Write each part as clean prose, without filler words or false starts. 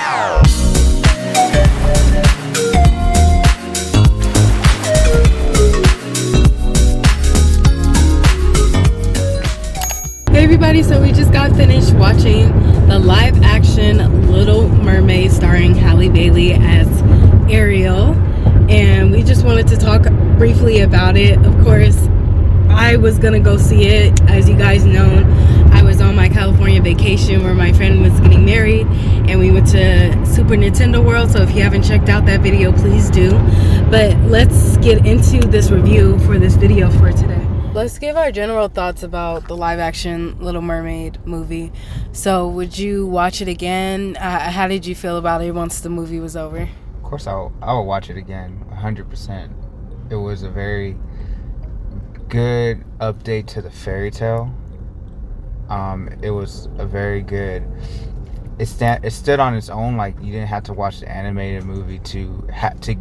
Hey everybody, so we just got finished watching the live action Little Mermaid starring Halle Bailey as Ariel, and we just wanted to talk briefly about it. Of course, I was gonna go see it. As you guys know, I was on my California vacation where my friend was getting married, and we went to Super Nintendo World. So if you haven't checked out that video, please do. But let's get into this review for this video for today. Let's give our general thoughts about the live action Little Mermaid movie. So would you watch it again? How did you feel about it once the movie was over? Of course, I will watch it again, 100%. It was a very good update to the fairy tale. It was a very good. It stood on its own. Like, you didn't have to watch the animated movie to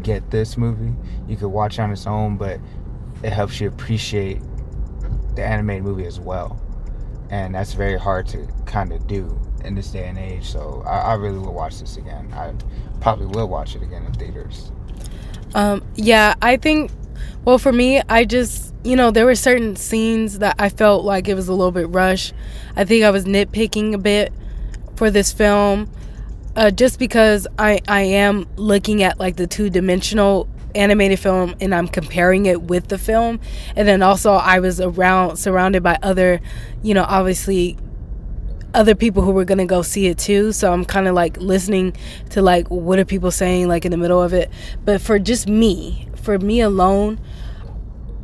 get this movie. You could watch it on its own, but it helps you appreciate the animated movie as well, and that's very hard to kind of do in this day and age. So I really will watch this again. I probably will watch it again in theaters. Yeah, I think, well, for me, I just, there were certain scenes that I felt like it was a little bit rushed. I think I was nitpicking a bit for this film, just because I am looking at like the two-dimensional animated film and I'm comparing it with the film, and then also I was surrounded by other, obviously other people who were gonna go see it too, so I'm kind of like listening to like what are people saying like in the middle of it. But for me alone,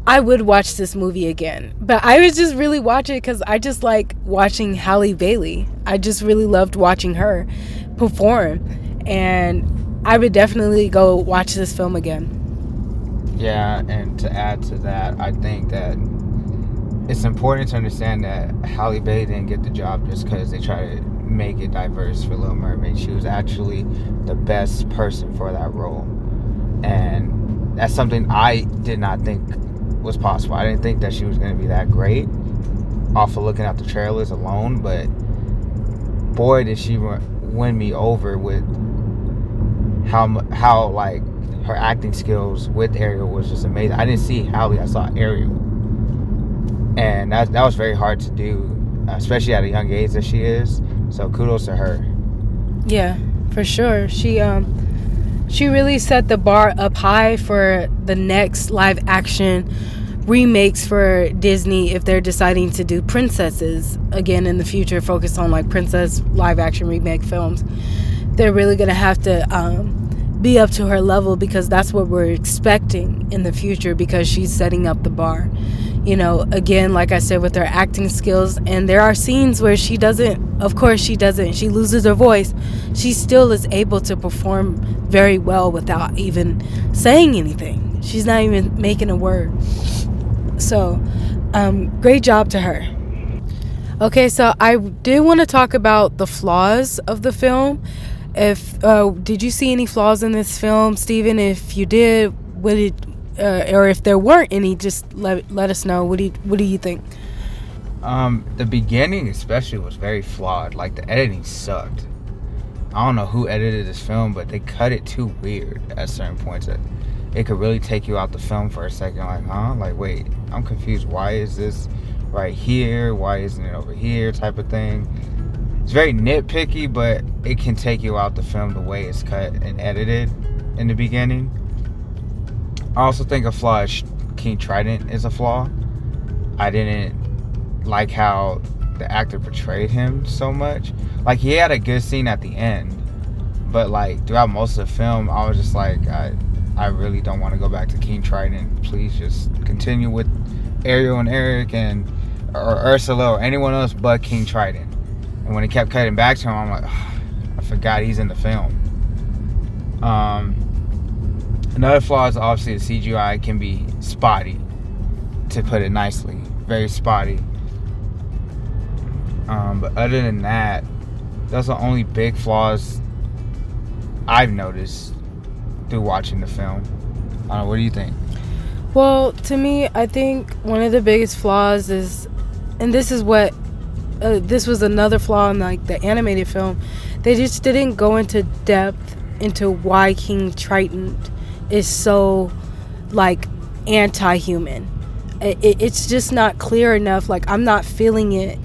I would watch this movie again, but I would just really watch it because I just like watching Halle Bailey. I just really loved watching her perform, and I would definitely go watch this film again. Yeah, and to add to that, I think that it's important to understand that Halle Bailey didn't get the job just because they try to make it diverse for Little Mermaid. She was actually the best person for that role, and that's something I did not think was possible. I didn't think that she was going to be that great off of looking at the trailers alone, but boy, did she win me over with how like her acting skills with Ariel was just amazing. I didn't see Halle, I saw Ariel, and that was very hard to do, especially at a young age that she is. So kudos to her. Yeah, for sure. She really set the bar up high for the next live action remakes for Disney if they're deciding to do princesses again in the future, focus on like princess live action remake films. They're really gonna have to be up to her level, because that's what we're expecting in the future, because she's setting up the bar. Again, like I said, with her acting skills, and there are scenes where she loses her voice. She still is able to perform very well without even saying anything. She's not even making a word. So, great job to her. Okay, so I did want to talk about the flaws of the film. Did you see any flaws in this film, Steven? If you did, or if there weren't any, just let us know. What do you think? The beginning especially was very flawed. Like, the editing sucked. I don't know who edited this film, but they cut it too weird at certain points. That it could really take you out the film for a second. Like, huh? Like, wait, I'm confused. Why is this right here? Why isn't it over here? Type of thing. It's very nitpicky, but it can take you out the film the way it's cut and edited in the beginning. I also think a flaw is King Trident is a flaw. I didn't like how the actor portrayed him so much. Like, he had a good scene at the end, but like throughout most of the film, I was just like, I really don't want to go back to King Trident. Please just continue with Ariel and Eric or Ursula or anyone else but King Trident. And when it kept cutting back to him, I'm like, oh, I forgot he's in the film. Another flaw is obviously the CGI can be spotty, to put it nicely. Very spotty. But other than that, those are the only big flaws I've noticed through watching the film. I don't know, what do you think? Well, to me, I think one of the biggest flaws is, and this is what this was another flaw in like the animated film, they just didn't go into depth into why King Triton is so like anti-human. It's just not clear enough. Like, I'm not feeling it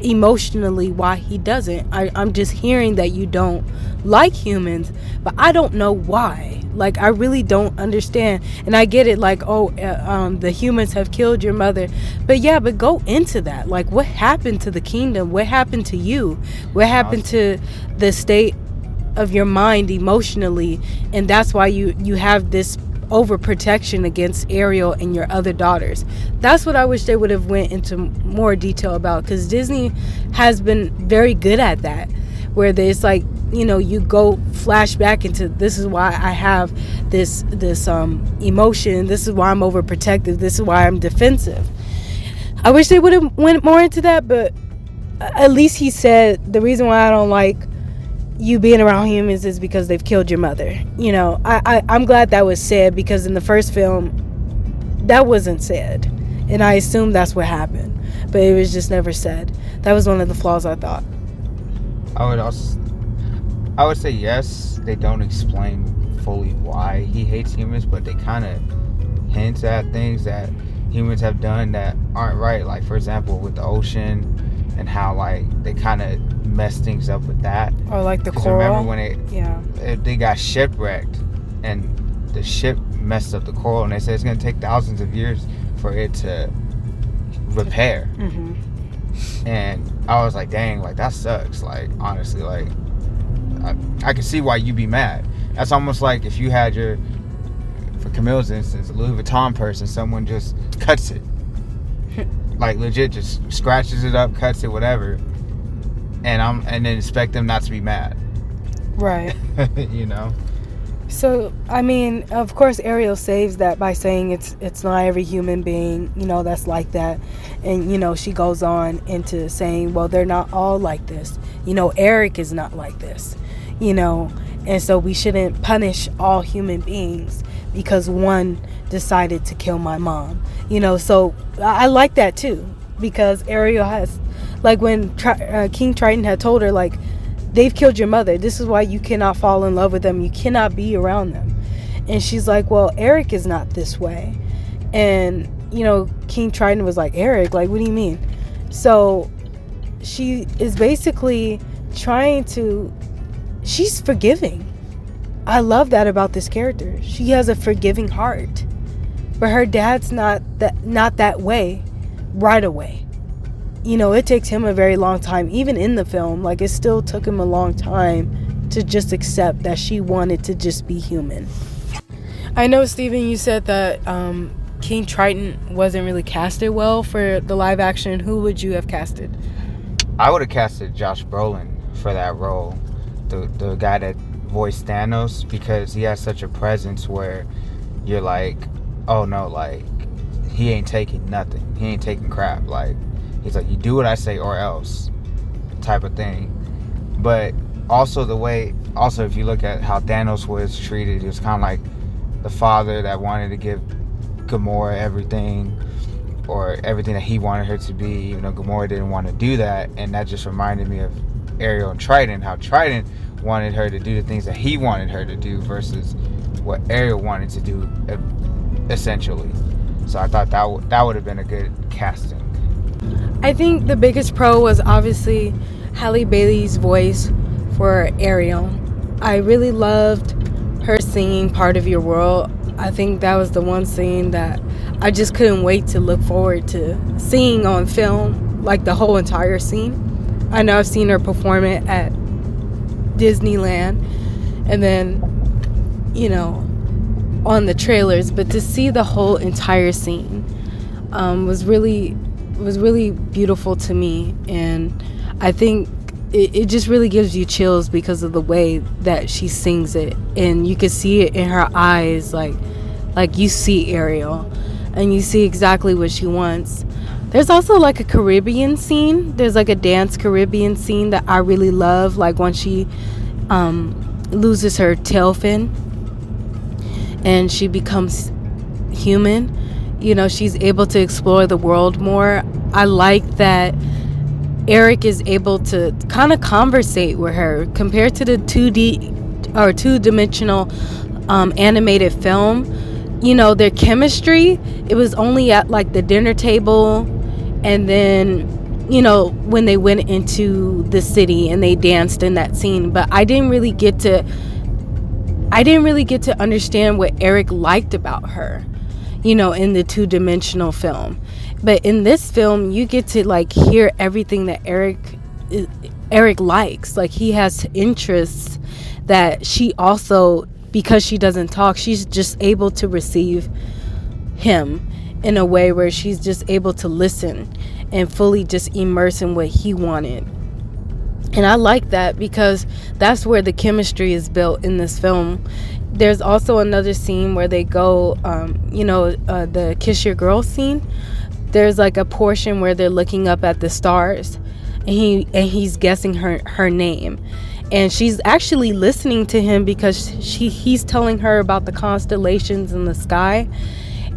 emotionally why he doesn't. I'm just hearing that you don't like humans, but I don't know why. Like, I really don't understand. And I get it, like, the humans have killed your mother, but go into that. Like, what happened to the kingdom? What happened to you? What happened to the state of your mind emotionally? And that's why you have this overprotection against Ariel and your other daughters. That's what I wish they would have went into more detail about, because Disney has been very good at that, where there's like, you go flashback into, this is why I have this emotion, this is why I'm overprotective, this is why I'm defensive. I wish they would have went more into that, but at least he said the reason why I don't like you being around humans is because they've killed your mother. I'm glad that was said, because in the first film that wasn't said, and I assumed that's what happened, but it was just never said. That was one of the flaws, I thought. I would say yes, they don't explain fully why he hates humans, but they kind of hint at things that humans have done that aren't right. Like, for example, with the ocean, and how like they kind of mess things up with that. Or like the coral. Remember when they got shipwrecked and the ship messed up the coral, and they said it's going to take thousands of years for it to repair. Mm-hmm. And I was like, dang, like that sucks. Like, honestly, like I can see why you'd be mad. That's almost like if you had for Camille's instance, a Louis Vuitton purse, and someone just cuts it. Like, legit just scratches it up, cuts it, whatever, and then expect them not to be mad. Right. So, I mean, of course Ariel saves that by saying it's not every human being, that's like that. And, she goes on into saying, well, they're not all like this. Eric is not like this. And so we shouldn't punish all human beings because one decided to kill my mom. So I like that too, because Ariel has, like, when King Triton had told her, like, they've killed your mother, this is why you cannot fall in love with them, you cannot be around them. And she's like, well, Eric is not this way. And King Triton was like, Eric, like, what do you mean? So she is basically she's forgiving. I love that about this character. She has a forgiving heart. But her dad's not that way right away. It takes him a very long time. Even in the film, like, it still took him a long time to just accept that she wanted to just be human. I know, Steven, you said that King Triton wasn't really casted well for the live action. Who would you have casted? I would have casted Josh Brolin for that role. The guy that voiced Thanos, because he has such a presence where you're like, oh no, like, he ain't taking nothing. He ain't taking crap. Like, he's like, you do what I say or else type of thing. But also if you look at how Thanos was treated, he was kind of like the father that wanted to give Gamora everything, or everything that he wanted her to be, even though Gamora didn't want to do that. And that just reminded me of Ariel and Triton, how Triton wanted her to do the things that he wanted her to do versus what Ariel wanted to do, essentially. So I thought that would have been a good casting. I think the biggest pro was obviously Halle Bailey's voice for Ariel. I really loved her singing Part of Your World. I think that was the one scene that I just couldn't wait to look forward to seeing on film, like the whole entire scene. I know I've seen her perform it at Disneyland and then, on the trailers, but to see the whole entire scene was really beautiful to me. And I think it just really gives you chills because of the way that she sings it, and you can see it in her eyes, like you see Ariel and you see exactly what she wants. There's also like a Caribbean scene. There's like a dance Caribbean scene that I really love, like when she loses her tail fin and she becomes human. She's able to explore the world more. I like that Eric is able to kind of conversate with her compared to the 2D or two-dimensional animated film. You know, their chemistry, it was only at like the dinner table, and then, you know, when they went into the city and they danced in that scene. But I didn't really get to understand what Eric liked about her, you know, in the two-dimensional film. But in this film, you get to like hear everything that Eric likes. Like, he has interests that she also, because she doesn't talk, she's just able to receive him in a way where she's just able to listen and fully just immerse in what he wanted. And I like that because that's where the chemistry is built in this film. There's also another scene where they go, the Kiss Your Girl scene. There's like a portion where they're looking up at the stars, and he's guessing her name. And she's actually listening to him because he's telling her about the constellations in the sky.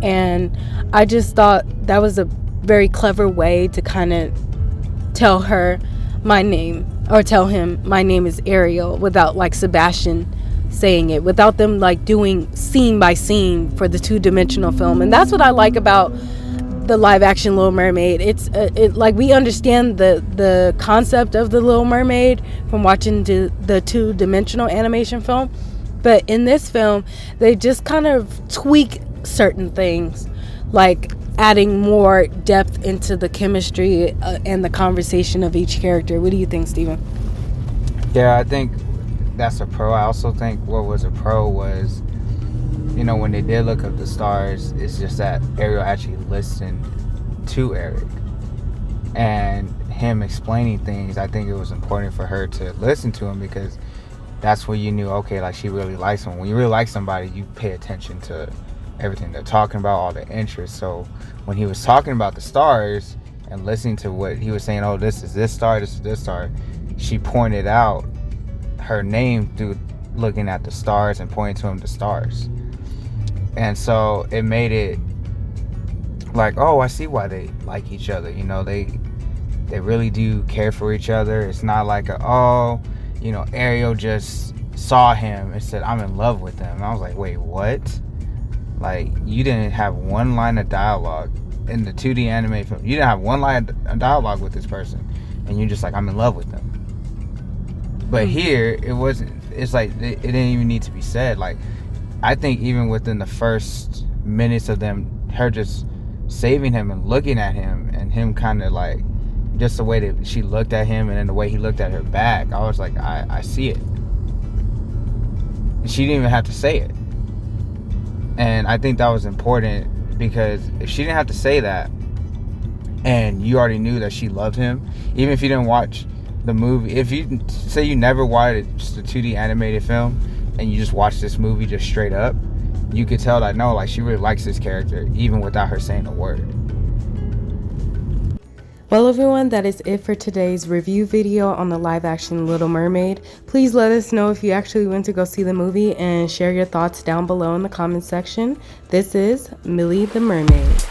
And I just thought that was a very clever way to kind of tell her my name, or tell him my name is Ariel, without like Sebastian saying it, without them like doing scene by scene for the two-dimensional film. And that's what I like about the live action Little Mermaid. It's like we understand the concept of the Little Mermaid from watching the two-dimensional animation film, but in this film they just kind of tweak certain things, like adding more depth into the chemistry and the conversation of each character. What do you think, Steven? Yeah, I think that's a pro. I also think what was a pro was, you know, when they did look up the stars, it's just that Ariel actually listened to Eric and him explaining things. I think it was important for her to listen to him because that's when you knew, okay, like she really likes him. When you really like somebody, you pay attention to everything they're talking about, all the interests. So when he was talking about the stars and listening to what he was saying, oh, this is this star, this is this star, she pointed out her name through looking at the stars and pointing to him the stars. And so it made it like, oh, I see why they like each other. You know, they really do care for each other. It's not like Ariel just saw him and said, I'm in love with him. And I was like, wait, what? Like, you didn't have one line of dialogue in the 2D anime film. You didn't have one line of dialogue with this person, and you're just like, I'm in love with them. But here, it wasn't. It's like it didn't even need to be said. Like, I think even within the first minutes of her just saving him and looking at him, and him kind of like, just the way that she looked at him and then the way he looked at her back, I was like, I see it. And she didn't even have to say it. And I think that was important, because if she didn't have to say that and you already knew that she loved him, even if you didn't watch the movie, if you say you never watched just a 2D animated film and you just watched this movie just straight up, you could tell that no, like, she really likes this character even without her saying a word. Well, everyone, that is it for today's review video on the live action Little Mermaid. Please let us know if you actually went to go see the movie and share your thoughts down below in the comments section. This is Millie the Mermaid.